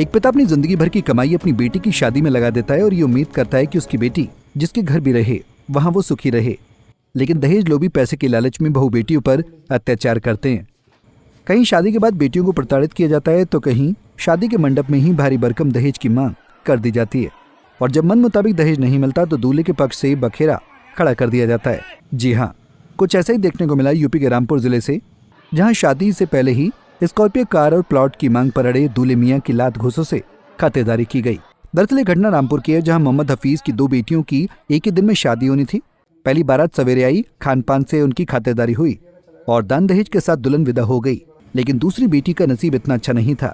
एक पिता अपनी जिंदगी भर की कमाई अपनी बेटी की शादी में लगा देता है और ये उम्मीद करता है कि उसकी बेटी जिसके घर भी रहे वहां वो सुखी रहे, लेकिन दहेज लोभी पैसे के लालच में बहु बेटियों पर अत्याचार करते हैं। कहीं शादी के बाद बेटियों को प्रताड़ित किया जाता है तो कहीं शादी के मंडप में ही भारी भरकम दहेज की मांग कर दी जाती है और जब मन मुताबिक दहेज नहीं मिलता तो दूल्हे के पक्ष से बखेरा खड़ा कर दिया जाता है। जी हाँ, कुछ ऐसा ही देखने को मिला यूपी के रामपुर जिले से, जहां शादी से पहले ही स्कॉर्पियो कार और प्लॉट की मांग पर अड़े दूल्हे मियां की लात घूसों से खातेदारी की गई। दरअसल ये घटना रामपुर की है, जहां मोहम्मद हफीज की 2 बेटियों की एक ही दिन में शादी होनी थी। पहली बारात सवेरे आई, खान पान से उनकी खातेदारी हुई और दान दहेज के साथ दुल्हन विदा हो गई। लेकिन दूसरी बेटी का नसीब इतना अच्छा नहीं था।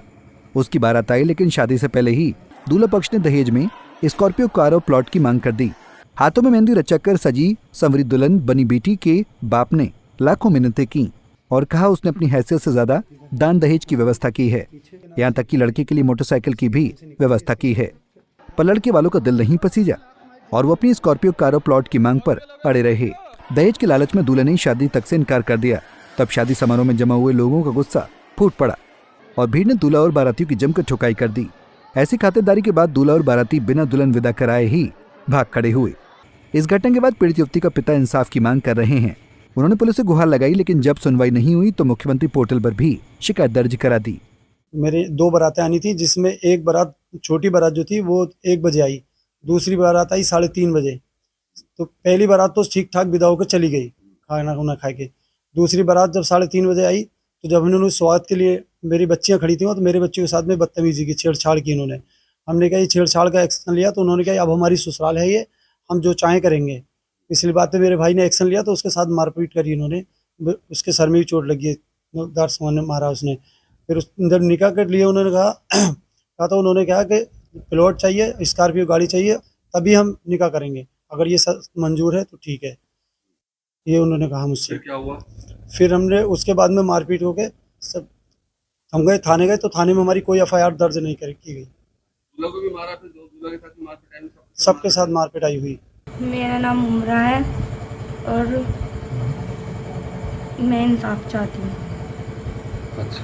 उसकी बारात आई, लेकिन शादी से पहले ही दूल्हा पक्ष ने दहेज में स्कॉर्पियो कार और प्लॉट की मांग कर दी। हाथों में मेहंदी रचकर सजी संवरी दुल्हन बनी बेटी के बाप ने लाखों मिन्नतें की और कहा उसने अपनी हैसियत से ज्यादा दान दहेज की व्यवस्था की है। यहाँ तक कि लड़के के लिए मोटरसाइकिल की भी व्यवस्था की है, पर लड़के वालों का दिल नहीं पसीजा और वो अपनी स्कॉर्पियो कार और प्लॉट की मांग पर अड़े रहे। दहेज के लालच में दूल्हे ने शादी तक से इनकार कर दिया। तब शादी समारोह में जमा हुए लोगों का गुस्सा फूट पड़ा और भीड़ ने दूल्हा और बारातियों की जमकर ठुकाई कर दी। ऐसी खातिरदारी के बाद दूल्हा और बाराती बिना दुल्हन विदा कराए ही भाग खड़े हुए। इस घटना के बाद पीड़ित युवती का पिता इंसाफ की मांग कर रहे हैं। उन्होंने पुलिस से गुहार लगाई, लेकिन जब सुनवाई नहीं हुई तो मुख्यमंत्री पोर्टल पर भी शिकायत दर्ज करा दी। मेरी 2 बारातें आनी थी, जिसमें एक बारात छोटी बारात जो थी वो 1 बजे आई, दूसरी बारात आई 3:30 बजे। तो पहली बारात तो ठीक ठाक विदा होकर चली गई खाना खुना खा के। दूसरी बारात जब 3:30 बजे आई तो जब इन्होंने स्वागत के लिए मेरी बच्चियां खड़ी थी तो मेरे बच्चों के साथ में बदतमीजी की, छेड़छाड़ की इन्होंने। हमने कहा ये छेड़छाड़ का एक्शन लिया तो उन्होंने कहा अब हमारी ससुराल है, ये हम जो चाहें करेंगे। इसलिए बात पे मेरे भाई ने एक्शन लिया तो उसके साथ मारपीट करी इन्होंने। उसके सर में भी चोट लगी है, दार सामान मारा उसने। फिर जब निकाह कर लिए उन्होंने कहा तो उन्होंने कहा कि प्लॉट चाहिए, स्कॉर्पियो गाड़ी चाहिए, तभी हम निकाह करेंगे, अगर ये मंजूर है तो ठीक है, ये उन्होंने कहा मुझसे। क्या हुआ? फिर हमने उसके बाद में मारपीट होके सब हम गए थाने गए तो थाने में हमारी कोई FIR दर्ज नहीं की गई। दूल्हा को भी मारा, फिर दूल्हा के साथ मारपीट आई, सबके साथ मारपीट आई हुई। मेरा नाम उमरा है और मैं इंसाफ चाहती हूँ। अच्छा,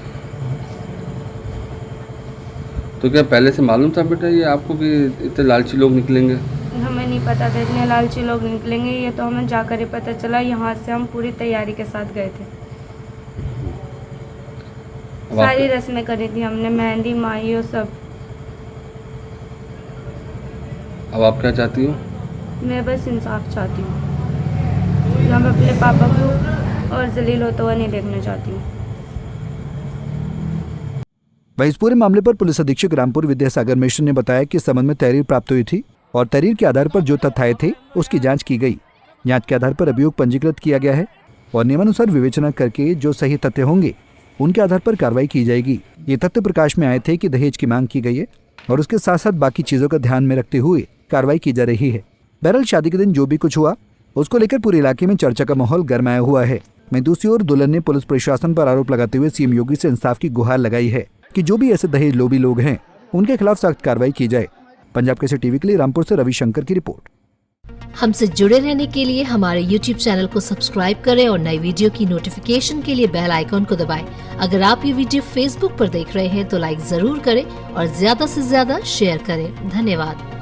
तो क्या पहले से मालूम था बेटा ये आपको कि इतने लालची लोग निकलेंगे? हमें नहीं पता था इतने लालची लोग निकलेंगे, ये तो हमें जाकर ही पता चला। यहाँ से हम पूरी तैयारी के साथ गए थे, सारी रस्में करी थी हमने, मेहंदी माही और सब। अब आप क्या चाहती हो? मैं बस इंसाफ चाहती हूँ। मैं अपने पापा को और जलील होता हुआ नहीं देखना चाहती हूँ। वहीं इस पूरे मामले पर पुलिस अधीक्षक रामपुर विद्यासागर मिश्र ने बताया कि इस संबंध में तहरीर प्राप्त हुई थी और तहरीर के आधार पर जो तथ्य आए थे उसकी जांच की गई। जांच के आधार पर अभियोग पंजीकृत किया गया है और नियमानुसार विवेचना करके जो सही तथ्य होंगे उनके आधार पर कार्रवाई की जाएगी। ये तथ्य प्रकाश में आए थे कि दहेज की मांग की गई है और उसके साथ साथ बाकी चीजों का ध्यान में रखते हुए कार्रवाई की जा रही है। बहरहाल शादी के दिन जो भी कुछ हुआ उसको लेकर पूरे इलाके में चर्चा का माहौल गरमाया हुआ है। वहीं दूसरी ओर दुल्हन ने पुलिस प्रशासन पर आरोप लगाते हुए CM योगी से इंसाफ की गुहार लगाई है कि जो भी ऐसे दहेज लोभी लोग हैं उनके खिलाफ सख्त कार्रवाई की जाए। पंजाब केसरी टीवी के लिए रामपुर से रविशंकर की रिपोर्ट। हमसे जुड़े रहने के लिए हमारे YouTube चैनल को सब्सक्राइब करें और नई वीडियो की नोटिफिकेशन के लिए बेल आइकॉन को दबाएं। अगर आप ये वीडियो Facebook पर देख रहे हैं तो लाइक जरूर करें और ज्यादा से ज्यादा शेयर करें। धन्यवाद।